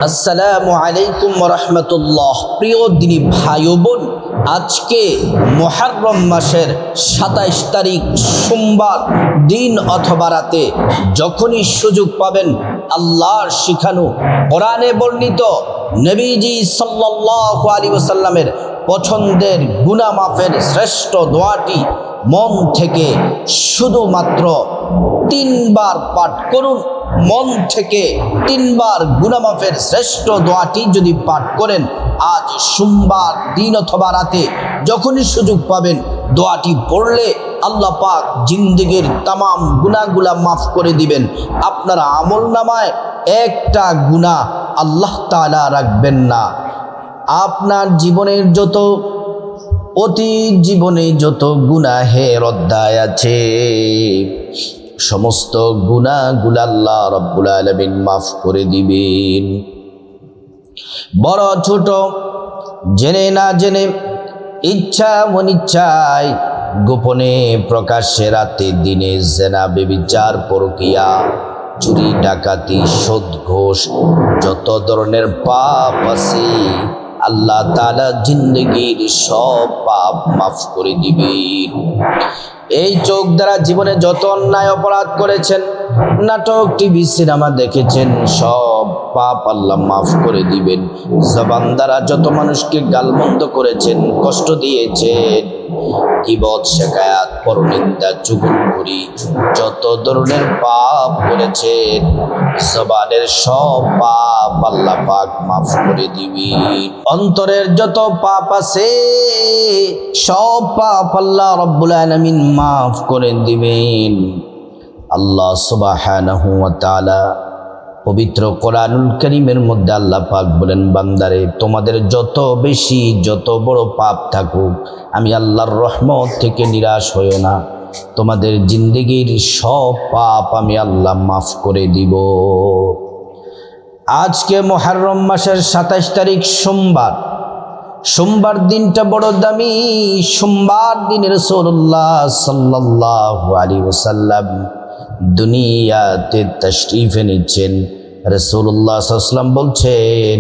আসসালামু আলাইকুম রহমতুল্লাহ। প্রিয় দিনী ভাই ও বোন, আজকে মুহররম মাসের ২৭ তারিখ সোমবার দিন অথবা রাতে যখনই সুযোগ পাবেন, আল্লাহর শিখানো কোরআনে বর্ণিত নবীজি সাল্লাল্লাহু আলাইহি ওয়াসাল্লামের পছন্দের গুনাহ মাফের শ্রেষ্ঠ দোয়াটি মন থেকে শুধুমাত্র ৩ বার পাঠ করুন। মন থেকে ৩ বার গুনাহ মাফের শ্রেষ্ঠ দোয়াটি যদি পাঠ করেন, আজ সোমবার দিন অথবা রাতে যখনই সুযোগ পাবেন, দোয়াটি পড়লে আল্লাহ পাক জিন্দেগির তামাম গুনাহগুলা মাফ করে দিবেন। আপনার আমলনামায় একটা গুনাহ আল্লাহ তাআলা রাখবেন না। আপনার জীবনের অতীত জীবনে যত গুনাহের অধ্যায় আছে, সমস্ত গুনাহগুলো আল্লাহ রাব্বুল আলামিন মাফ করে দিবেন। বড় ছোট, জেনে না জেনে, ইচ্ছা অনিচ্ছায়, গোপনে প্রকাশ্যে, রাতে দিনে জেনা, ব্যভিচার, পরকিয়া, চুরি, ডাকাতি, সুদ, ঘুষ, যত ধরনের পাপ আছে আল্লাহ তাআলা জিন্দেগির সব পাপ মাফ করে দিবেন। এই চোখ দ্বারা জীবনে যত অন্যায় অপরাধ করেছেন, নাটক, টিভি, সিনেমা দেখেছেন, সব পাপ আল্লাহ মাফ করে দিবেন। জবান দ্বারা যত মানুষকে গালমন্দ করেছেন, কষ্ট দিয়েছেন, গীবত, শিকায়াত, পরনিন্দা, চুগলখড়ি, যত ধরনের পাপ করেছেন, জবানের সব পাপ আল্লাহ পাক মাফ করে দিবেন। অন্তরের যত পাপ আছে সব পাপ আল্লাহ রাব্বুল আলামিন মাফ করে দিবেন। আল্লাহ সুবহানাহু ওয়া তাআলা পবিত্র কোরআনুল কারীমের মধ্যে আল্লাহ পাক বলেন, বান্দারে, তোমাদের যত বেশি যত বড় পাপ থাকুক, আমি আল্লাহর রহমত থেকে নিরাশ হইও না, তোমাদের জিন্দেগির সব পাপ আমি আল্লাহ মাফ করে দিব। আজকে মুহররম মাসের ২৭ তারিখ সোমবার। সোমবার দিনটা বড় দামি। সোমবার দিনে রাসূলুল্লাহ সাল্লাল্লাহু আলাইহি ওয়াসাল্লাম দুনিয়াতে তাশরীফ এনেছেন। রাসূলুল্লাহ সাল্লাল্লাহু আলাইহি ওয়াসাল্লাম বলছেন,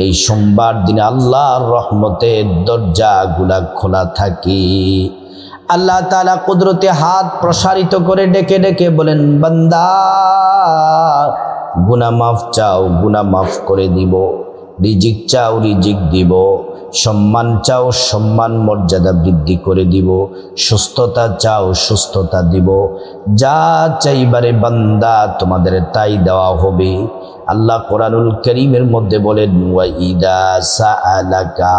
এই সোমবার দিনে আল্লাহর রহমতের দরজাগুলা খোলা থাকে। আল্লাহ তাআলা কুদরতে হাত প্রসারিত করে ডেকে ডেকে বলেন, বান্দা, গুনাহ মাফ চাও, গুনাহ মাফ করে দিব। রিজিক চাও, রিজিক দিব। সম্মান চাও, সম্মান মর্যাদা বৃদ্ধি করে দিব। সুস্থতা চাও, সুস্থতা দিব। যা চাইবারে বান্দা, তোমাদের তাই দেওয়া হবে। আল্লাহ কোরআনুল কারীমের মধ্যে বলেন, ওয়া ইদা সাআলাকা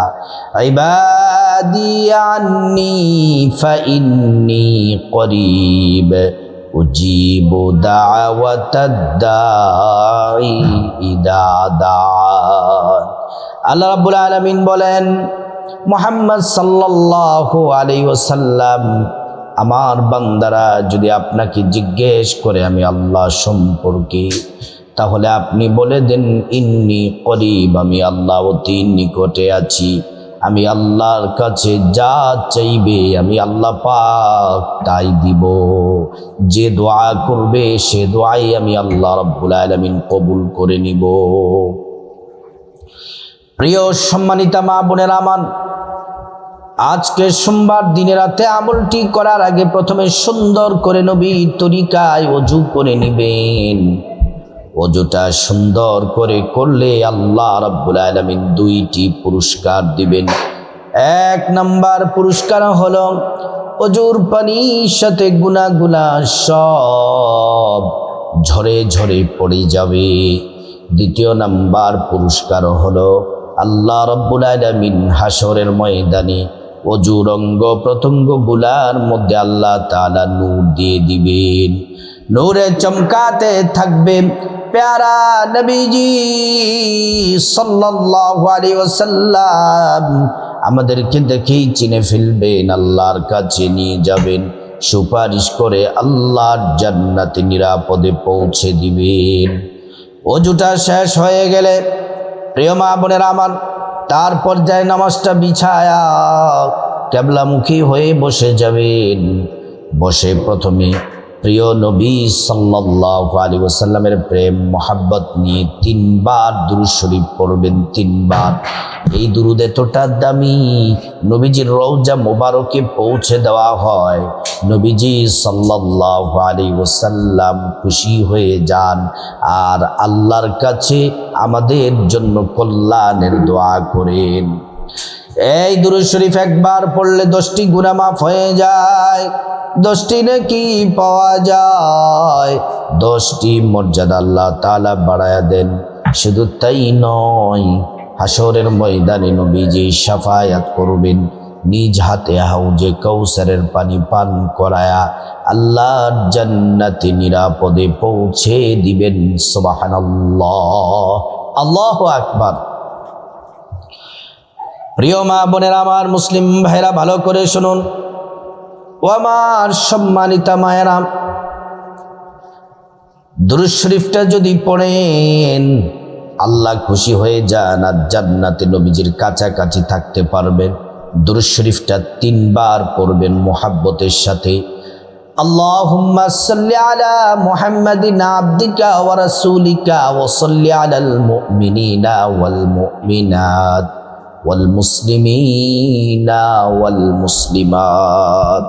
ইবাদি আন্নী ফাইন্নী করিব উজিবু দাওয়াতাদ দাঈ ইদা দাআন। আল্লাহ রাব্বুল আলামিন বলেন, মুহাম্মদ সাল্লাল্লাহু আলাইহি ওয়াসাল্লাম, আমার বান্দারা যদি আপনাকে জিজ্ঞেস করে আমি আল্লাহ সম্পর্কে, তাহলে আপনি বলে দেন, ইন্নী করিব, আমি আল্লাহ অতি নিকটে আছি। আমি আল্লাহর কাছে যা চাইবে আমি আল্লাহ পাক তাই দিব। যে দোয়া করবে সে দোয়াই আমি আল্লাহ রাব্বুল আলামিন কবুল করে নিব। প্রিয় সম্মানিতা মা বোনেরা আমার, আজকে সোমবার দিনে রাতে আমলটি করার আগে প্রথমে সুন্দর করে নবীর তরিকায় ওযু করে নেবেন। ওযুটা সুন্দর করে করলে আল্লাহ রাব্বুল আলামিন 2টি পুরস্কার দিবেন। 1 নাম্বার পুরস্কার হলো ওযুর পানির সাথে গুনাহগুলা সব ঝরে ঝরে পড়ে যাবে। 2য় নাম্বার পুরস্কার হলো আল্লাহ রাব্বুল আলামিন হাসরের ময়দানে ওযুর অঙ্গ প্রত্যঙ্গগুলার মধ্যে আল্লাহ তাআলা নূর দিয়ে দিবেন। নূরে চমকাতে থাকবে। প্যারা নবীজি সাল্লাল্লাহু আলাইহি ওয়াসাল্লাম আমাদেরকে দেখেই চিনে ফেলবেন, আল্লাহর কাছে নিয়ে যাবেন, সুপারিশ করে আল্লাহর জান্নাতে নিরাপদে পৌঁছে দিবেন। ওযুটা শেষ হয়ে গেলে প্রিয় মা বোনেরা আমার, তারপর যায় নামাজটা বিছায়া কিবলামুখী হয়ে বসে যাবেন। বসে প্রথমে প্রিয় নবী সাল্লাল্লাহু আলাইহি ওয়াসাল্লামের প্রেম মোহাব্বত নিয়ে 3 বার দুরূদ শরীফ পড়বেন। 3 বার। এই দুরূদ এতটা দামি, নবীজির রওজা মোবারকে পৌঁছে দেওয়া হয়, নবীজি সাল্লাল্লাহু আলাইহি ওয়াসাল্লাম খুশি হয়ে যান আর আল্লাহর কাছে আমাদের জন্য কল্যাণের দোয়া করেন। এই দুরূদ শরীফ একবার পড়লে 10টি গুনাহ মাফ হয়ে যায়, 10টি নেকি পাওয়া যায়, 10টি মর্যাদা আল্লাহ তাআলা বাড়ায়া দেন। শুধু তাই নয়, হাসরের ময়দানে নবীজি শাফায়াত করবেন, নিজ হাতে হাউজে কাউসারের পানি পান করায়া আল্লাহর জান্নাতে নিরাপদে পৌঁছে দিবেন। সুবহানাল্লাহ, আল্লাহু আকবার। প্রিয় মা বোনেরা আমার, মুসলিম ভাইরা ভালো করে শুনুন। ও আমার সম্মানিতা মায়েরা, দুরূদ শরীফটা যদি পড়েন আল্লাহ খুশি হয়ে যান আর জান্নাতে নবীজির কাছাকাছি থাকতে পারবেন। দুরূদ শরীফটা 3 বার পড়বেন মুহাব্বতের সাথে। আল্লাহুম্মা সাল্লি আলা মুহাম্মাদিন আবদিকা ওয়া রাসূলিকা ওয়া সাল্লি আলাল মুমিনিনা ওয়াল মুমিনাত ওয়াল মুসলিমিনা ওয়াল মুসলিমাত।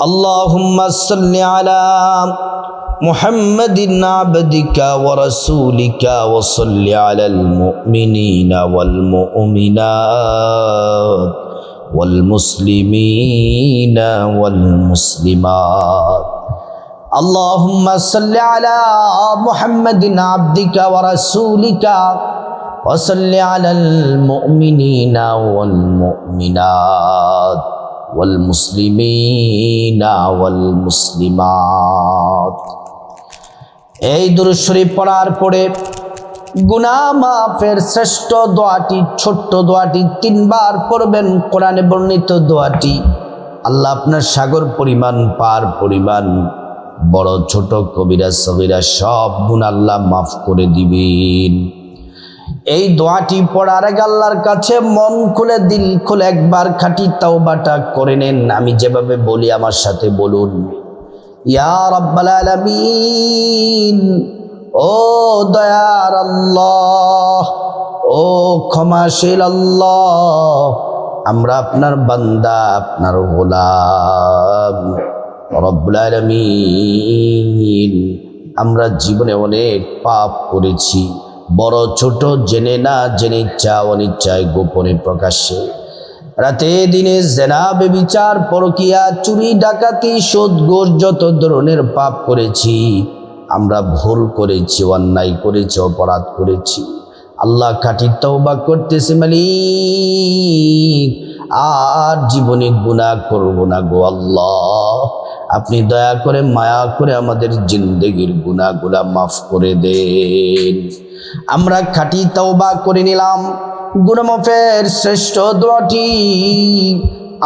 আল্লাহুম্মা সাল্লি আলা মুহাম্মাদিন আবদিকা ওয়া রাসূলিকা ওয়া সাল্লি আলাল মুমিনিনা ওয়াল মুমিনাত ওয়াল মুসলিমিনা ওয়াল মুসলিমাত। আল্লাহুম্মা সাল্লি আলা মুহাম্মাদিন আবদিকা ওয়া রাসূলিকা ওয়া সাল্লি আলাল মুমিনিনা ওয়াল মুমিনাত ওয়াল মুসলিমিনা ওয়াল মুসলিমাত। এই দুরূদ শরীফ পড়ার পরে গুনাহ মাফের শ্রেষ্ঠ দোয়াটি, ছোট্ট দোয়াটি 3 বার পড়বেন। কোরআনে বর্ণিত দোয়াটি, আল্লাহ আপনার সাগর পরিমাণ, পার পরিমাণ, বড় ছোট কবিরা সগীরা সব গুনাহ আল্লাহ মাফ করে দিবেন। এই দোয়াটি পড়ার আগে আল্লাহর কাছে মন খুলে, দিল খুলে একবার খাঁটি তাওবাটা করে নেন। আমি যেভাবে বলি আমার সাথে বলুন, ইয়া রাব্বাল আলামিন, ও দয়ার আল্লাহ, ও ক্ষমাশীল আল্লাহ, আমরা আপনার বান্দা, আপনার গোলাম। রব্বুল আলামিন, আমরা জীবনে অনেক পাপ করেছি, বড় ছোট, জেনে না জেনে, ইচ্ছা অনিচ্ছায়, গোপনে প্রকাশ্যে, রাতে দিনে জেনা, ব্যভিচার, পরকিয়া, চুরি, ডাকাতি, সুদ, ঘুষ, যত ধরনের পাপ করেছি। আমরা ভুল করেছি, অন্যায় করেছি, অপরাধ করেছি। আল্লাহ খাঁটি তওবা করতেছি মালিক, আর জীবনে গুনাহ করব না গো আল্লাহ। আপনি দয়া করে, মায়া করে আমাদের জিন্দেগির গুনাহগুলা মাফ করে দেন। আমরা খাঁটি তওবা করে নিলাম। গুনাহ মাফের শ্রেষ্ঠ দোয়াটি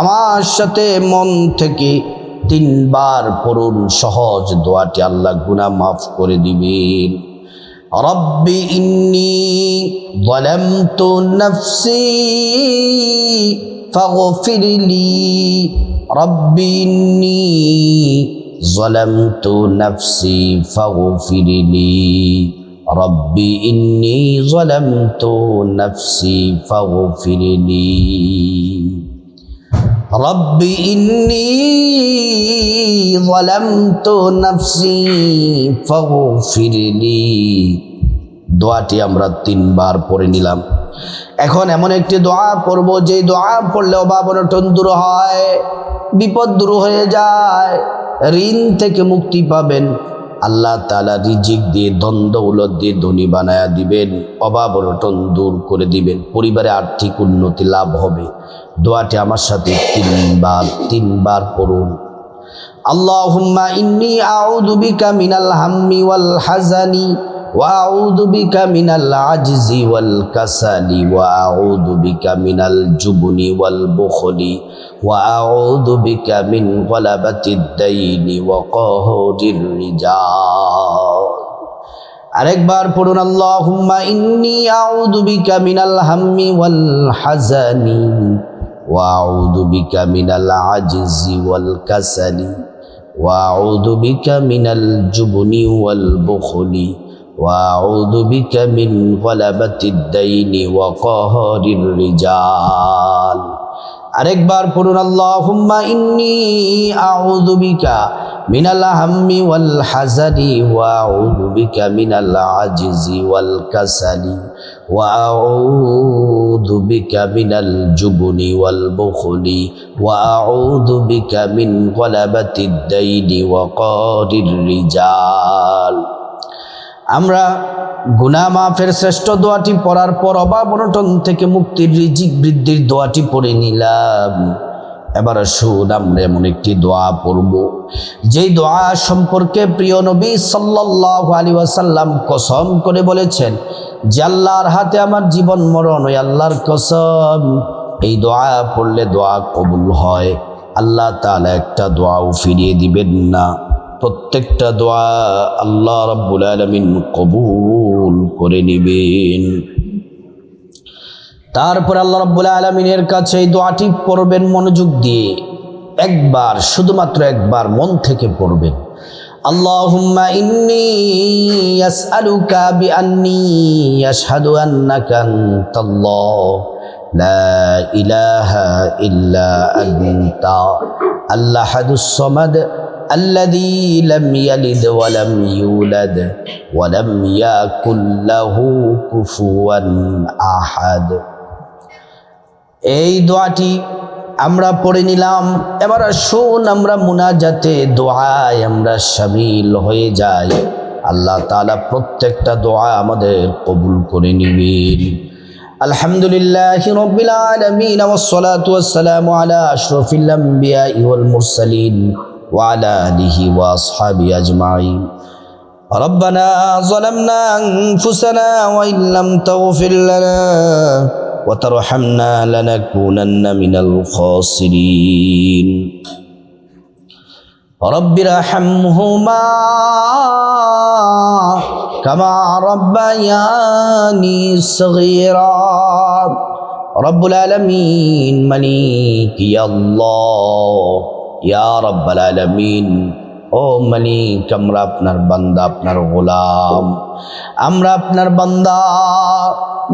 আমার সাথে মন থেকে 3 বার পড়ুন। সহজ দোয়াটি, আল্লাহ গুনাহ মাফ করে দিবেন। রব্বি ইন্নী যালামতু নাফসি ফাগফিরলি, রব্বি ইন্নী যালামতু নাফসি ফাগফিরলি, রব্বি ইন্নী যালামতু নাফসি ফাগফিরলি, রব্বি ইন্নী যালামতু নাফসি ফাগফিরলি। দোয়াটি আমরা 3 বার পড়ে নিলাম। এখন এমন একটি দোয়া পড়ব, যে দোয়া পড়লে অভাব অনটন দূর হয়, বিপদ দূর হয়ে যায়, ঋণ থেকে মুক্তি পাবেন। আল্লাহ তাআলা রিজিক দিয়ে, ধন দৌলত দিয়ে ধনী বানায়া দিবেন, অভাব অনটন দূর করে দিবেন, পরিবারে আর্থিক উন্নতি লাভ হবে। দোয়াটি আমার সাথে 3 বার পড়ুন। আল্লাহুম্মা ইন্নী আউযু বিকা মিনাল হাম্মি ওয়াল হাযানি ওয়া আউযু বিকা মিনাল আজজি ওয়াল কাসালি ওয়া আউযু বিকা মিনাল জুবনি ওয়াল বুখলি ওয়া আউযু বিকা মিন গলাবাতিদ দাইনি ওয়া কাহরির রিজাল। আরেকবার পড়ুন, আল্লাহুম্মা ইন্নী আউযু বিকা মিনাল হাম্মি ওয়াল হাযানি ওয়া আউযু বিকা মিনাল আজজি ওয়াল কাসালি وأعوذ بك من الجبن والبخل وأعوذ بك من غلبة الدين وقهر الرجال আরেকবার পড়ুন আল্লাহুম্মা ইন্নী আউযু বিকা মিনাল হাম্মি ওয়াল হাযানি ওয়া আউযু বিকা মিনাল আজজি ওয়াল কাসালি ওয়া আউযু বিকা মিনাল জুবনি ওয়াল বুখলি ওয়া আউযু বিকা মিন গলাবাতিদ দাইনি ওয়া কাহরির রিজাল। আমরা গুনাহ মাফের শ্রেষ্ঠ দোয়াটি পড়ার পর অভাব অনটন থেকে মুক্তির, রিজিক বৃদ্ধির দোয়াটি পড়ে নিলাম। এবার আসুন আমরা এমন একটি দোয়া পড়ব যেই দোয়া সম্পর্কে প্রিয় নবী সাল্লাল্লাহু আলাইহি ওয়াসাল্লাম কসম করে বলেছেন যে আল্লাহর হাতে আমার জীবন মরণ, ওই আল্লাহর কসম এই দোয়া পড়লে দোয়া কবুল হয়। আল্লাহ তাআলা একটা দোয়াও ফিরিয়ে দিবেন না। প্রত্যেকটা দোয়া আল্লাহ রাব্বুল আলামিন কবুল করে নেবেন। তারপর আল্লাহ রাব্বুল আলামিনের কাছে এই দোয়াটি পড়বেন মনোযোগ দিয়ে, একবার, শুধুমাত্র একবার মন থেকে পড়বেন। আল্লাহুম্মা ইন্নী আসআলুকা বিআন্নী আশহাদু আন্নাকা আনতাল্লাহ লা ইলাহা ইল্লা আনতা আল আহাদুস সামাদ الذي لم يلد ولم يولد ولم يكن له كفوا أحد। এই দোয়াটি আমরা পড়ে নিলাম। এবার আসুন আমরা মুনাজাতে দোয়ায় আমরা শামিল হয়ে যাই। আল্লাহ তাআলা প্রত্যেকটা দোয়া আমাদের কবুল করে নিবেন। আলহামদুলিল্লাহি রাব্বিল আলামিন ওয়াস সালাতু ওয়াস সালামু আলা আশরাফিল আমবিয়া ওয়াল মুরসালিন وعلى آله وأصحابه أجمعين ربنا ظلمنا أنفسنا وإن لم تغفر لنا وترحمنا لنكونن من الخاسرين رب ارحمهما كما ربياني صغيرا رب العالمين مليك يا الله ইয়া রাব্বাল আলামিন। ও মালিক, আমরা আপনার বান্দা, আপনার গোলাম, আমরা আপনার বান্দা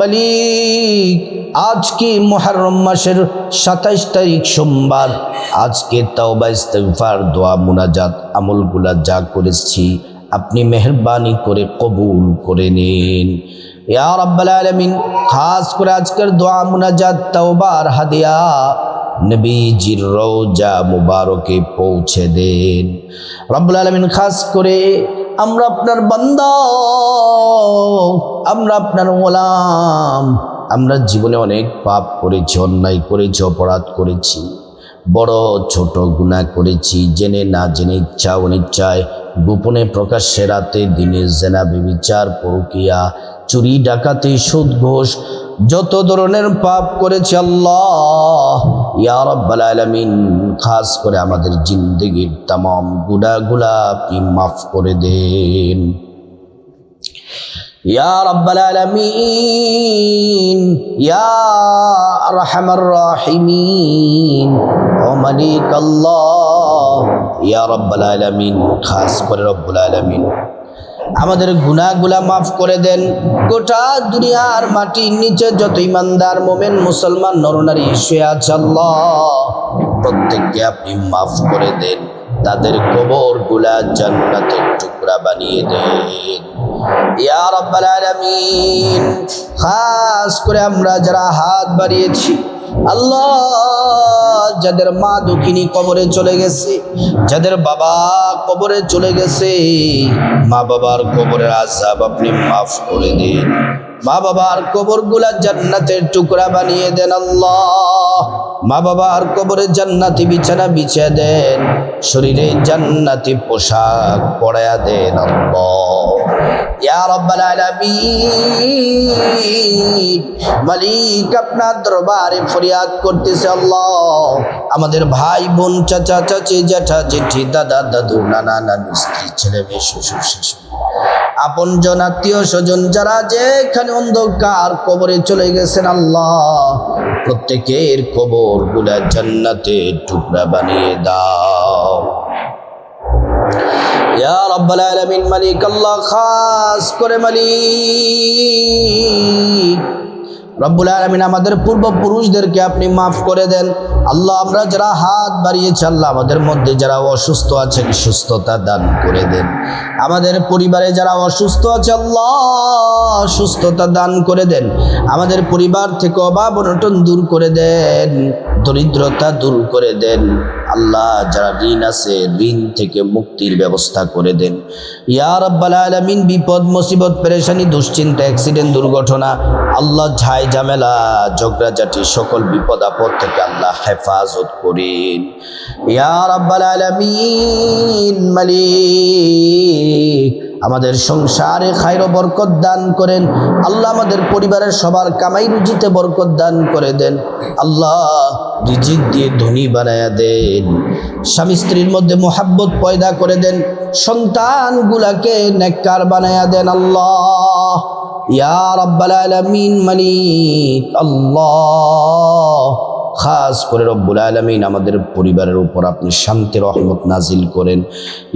মালিক। আজকে মুহররম মাসের 27 তারিখ সোমবার, আজকে তাওবা ইস্তিগফার দোয়া মুনাজাত আমলগুলা যা করেছি আপনি মেহেরবানি করে কবুল করে নিন ইয়া রাব্বাল আলামিন। খাস করে আজকের দোয়া মুনাজাত তাওবার হাদিয়া নবীজির রওজা মুবারকে পৌঁছে দেন রব্বুল আলামিন। খাস করে আমরা আপনার বান্দা, আমরা আপনার গোলাম, আমরা জীবনে অনেক পাপ করেছি, অন্যায় করেছি, অপরাধ করেছি, বড় ছোট গুনাহ করেছি, জেনে না জেনে, ইচ্ছা অনিচ্ছায়, গোপনে প্রকাশ্যে, রাতে দিনে, জেনা ব্যভিচার পরকীয়া চুরি ডাকাতি সুদ ঘুষ যত ধরনের পাপ করেছি আল্লাহ ইয়া রাব্বাল আলামিন। খাস করে আমাদের জিন্দেগির तमाम গুনাহগুলা আপনি মাফ করে দেন ইয়া রাব্বাল আলামিন, ইয়া আরহামার রাহিমিন। ও মালিক আল্লাহ ইয়া রাব্বাল আলামিন, খাস করে রব্বুল আলামিন আমাদের গুনাহগুলা মাফ করে দেন। গোটা দুনিয়ার মাটির নিচে যত ইমানদার মোমেন মুসলমান নরনারী শুয়ে আছে আল্লাহ, প্রত্যেককে আপনি মাফ করে দেন, তাদের কবরগুলা জান্নাতের টুকরা বানিয়ে দেন ইয়া রাব্বাল আলামিন। খাস করে আমরা যারা হাত বাড়িয়েছি আল্লাহ, যাদের মা দুঃখিনী কবরে চলে গেছে, যাদের বাবা কবরে চলে গেছে, মা বাবার কবরের আযাব আপনি মাফ করে দিন, মা বাবার কবরগুলা জান্নাতের টুকরা বানিয়ে দেন আল্লাহ। মা বাবার কবরে জান্নাতি বিছানা বিছিয়ে দেন, শরীরে জান্নাতি পোশাক পরায়া দেন আল্লাহ ইয়া রাব্বাল আলামিন। মালিক আপনার দরবারে ফরিয়াদ করতেছে আল্লাহ, আমাদের ভাই বোন, চাচা চাচি, জ্যাঠা জেঠি, দাদা দাদু, নানা নানি, স্ত্রী ছেলে মেয়ে, শ্বশুর শাশুড়ি, আপনজন আত্মীয় স্বজন যারা যেখানে অন্ধকার কবরে চলে গেছেন আল্লাহ, প্রত্যেকের কবরগুলা জান্নাতের টুকরা বানিয়ে দাও। ইয়া রাব্বাল আলামিন মালিক আল্লাহ, খাস করে মালিক রব্বুল আলামিন আমাদের পূর্বপুরুষদেরকে আপনি মাফ করে দেন আল্লাহ। আমরা যারা হাত বাড়িয়েছি আল্লাহ, আমাদের মধ্যে যারা অসুস্থ আছেন সুস্থতা দান করে দেন। আমাদের পরিবারে যারা অসুস্থ আছে আল্লাহ সুস্থতা দান করে দেন। আমাদের পরিবার থেকে অভাব অনটন দূর করে দেন, দরিদ্রতা দূর করে দেন আল্লাহ। যারা ঋণ আছে ঋণ থেকে মুক্তির ব্যবস্থা করে দেন ইয়া রাব্বাল আলামিন। বিপদ মুসিবত পেরেশানি দুশ্চিন্তা অ্যাক্সিডেন্ট দুর্ঘটনা আল্লাহ ঝাই ঝামেলা ঝগড়াঝাটি সকল বিপদ আপদ থেকে আল্লাহ হেফাজত করেন ইয়া রাব্বাল আলামিন। মালিক আমাদের সংসারে খায়র বরকত দান করেন আল্লাহ। আমাদের পরিবারের সবার কামাই রুজিতে বরকত দান করে দেন আল্লাহ। রিজিক দিয়ে ধনী বানায়া দেন, স্বামী স্ত্রীর মধ্যে মোহাব্বত পয়দা করে দেন, সন্তানগুলাকে নেককার বানায়া দেন আল্লাহ ইয়া রাব্বাল আলামিন। মালিক আল্লাহ খাস করে রব্বুল আলামিন আমাদের পরিবারের উপর আপনি শান্তি রহমত নাজিল করেন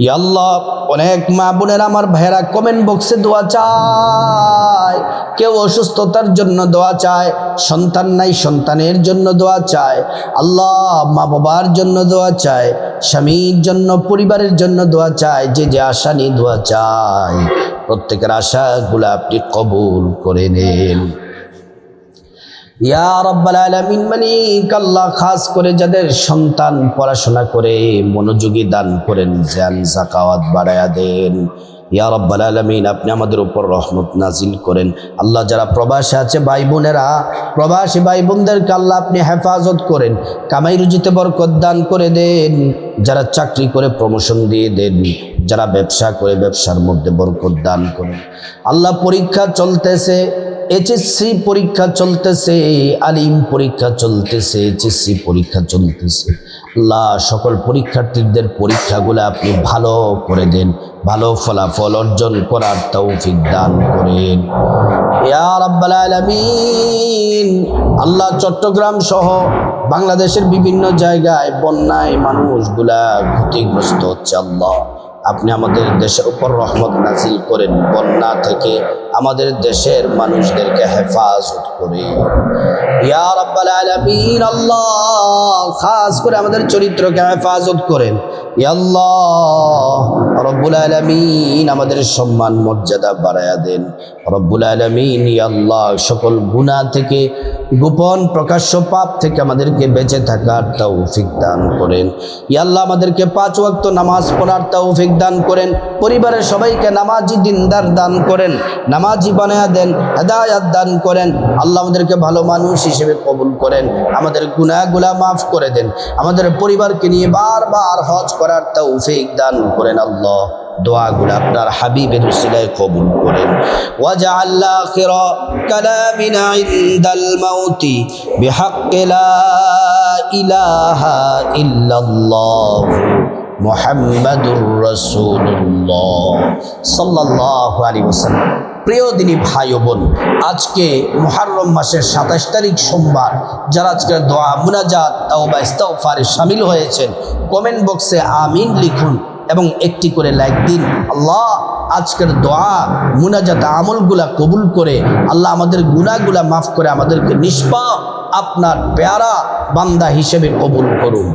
ইয়া আল্লাহ। অনেক মা বোনের আমার ভাইয়েরা কমেন্ট বক্সে দোয়া চায়, কেউ অসুস্থতার জন্য দোয়া চায়, সন্তান নাই সন্তানের জন্য দোয়া চায় আল্লাহ, মা বাবার জন্য দোয়া চায়, স্বামীর জন্য পরিবারের জন্য দোয়া চায়, যে যে আশা নিয়ে দোয়া চায় প্রত্যেকের আশাগুলো আপনি কবুল করে নেন ইয়া রাব্বাল আলামিন। মালিক আল্লাহ খাস করে যাদের সন্তান পড়াশোনা করে মনোযোগী দান করেন, জ্ঞান যাকাওয়াত বাড়ায়া দেন ইয়া রাব্বাল আলামিন। আপনি আমাদের উপর রহমত নাজিল করেন আল্লাহ। যারা প্রবাসে আছে ভাই বোনেরা, প্রবাসী ভাই বোনদেরকে আল্লাহ আপনি হেফাজত করেন, কামাই রুজিতে বরকত দান করে দেন। যারা চাকরি করে প্রমোশন দিয়ে দেন, যারা ব্যবসা করে ব্যবসার মধ্যে বরকত দান করেন আল্লাহ। পরীক্ষা চলতেছে, এইচএসসি পরীক্ষা চলতেছে, আলিম পরীক্ষা চলতেছে, এইচএসসি পরীক্ষা চলতেছে আল্লাহ। সকল পরীক্ষার্থীদের পরীক্ষাগুলো আপনি ভালো করে দেন, ভালো ফলাফল অর্জন করার তৌফিক দান করেন ইয়া রাব্বাল আলামিন। আল্লাহ চট্টগ্রাম সহ বাংলাদেশের বিভিন্ন জায়গায় বন্যায় মানুষগুলা ক্ষতিগ্রস্ত হচ্ছে আল্লাহ। আপনি আমাদের দেশের উপর রহমত নাজিল করেন, বন্যা থেকে আমাদের দেশের মানুষদেরকে হেফাজত করে ইয়া রাব্বাল আলামিন। আল্লাহ খাস করে আমাদের চরিত্রকে হেফাজত করেন ইয়া আল্লাহ রব্বুল আলামিন। আমাদের সম্মান মর্যাদা বাড়ায়া দেন রব্বুল আলামিন ইয়া আল্লাহ। সকল গুনাহ থেকে গোপন প্রকাশ্য পাপ থেকে আমাদেরকে বেঁচে থাকার তৌফিক দান করেন ইয়া আল্লাহ। আমাদেরকে 5 ওয়াক্ত নামাজ পড়ার তৌফিক দান করেন, পরিবারের সবাইকে নামাজি দিনদার দান করেন, নামাজি বানায়া দেন, হেদায়াত দান করেন আল্লাহ। আমাদেরকে ভালো মানুষ হিসেবে কবুল করেন, আমাদের গুনাহগুলা মাফ করে দেন, আমাদের পরিবারকে নিয়ে বারবার হজ করার তৌফিক দান করেন আল্লাহ। দোয়াগুলো আপনার হাবিবের উসিলায় কবুল করেন। ওয়াজআল আখিরা কালামিনা ইনদাল মাউতি বিহাক্কি লা ইলাহা ইল্লাল্লাহ মুহাম্মাদুর রাসূলুল্লাহ সাল্লাল্লাহু আলাইহি ওয়াসাল্লাম। প্রিয় দিনী ভাই ও বোন, আজকে মুহররম মাসের 27 তারিখ সোমবার, যারা আজকের দোয়া মুনাজাত তাওবা ইস্তিগফারে শামিল হয়েছেন কমেন্ট বক্সে আমিন লিখুন এবং একটি করে লাইক দিন। আল্লাহ আজকের দোয়া মুনাজাত আমলগুলা কবুল করে আল্লাহ আমাদের গুনাহগুলা মাফ করে আমাদেরকে নিষ্পাপ আপনার পেয়ারা বান্দা হিসেবে কবুল করুন।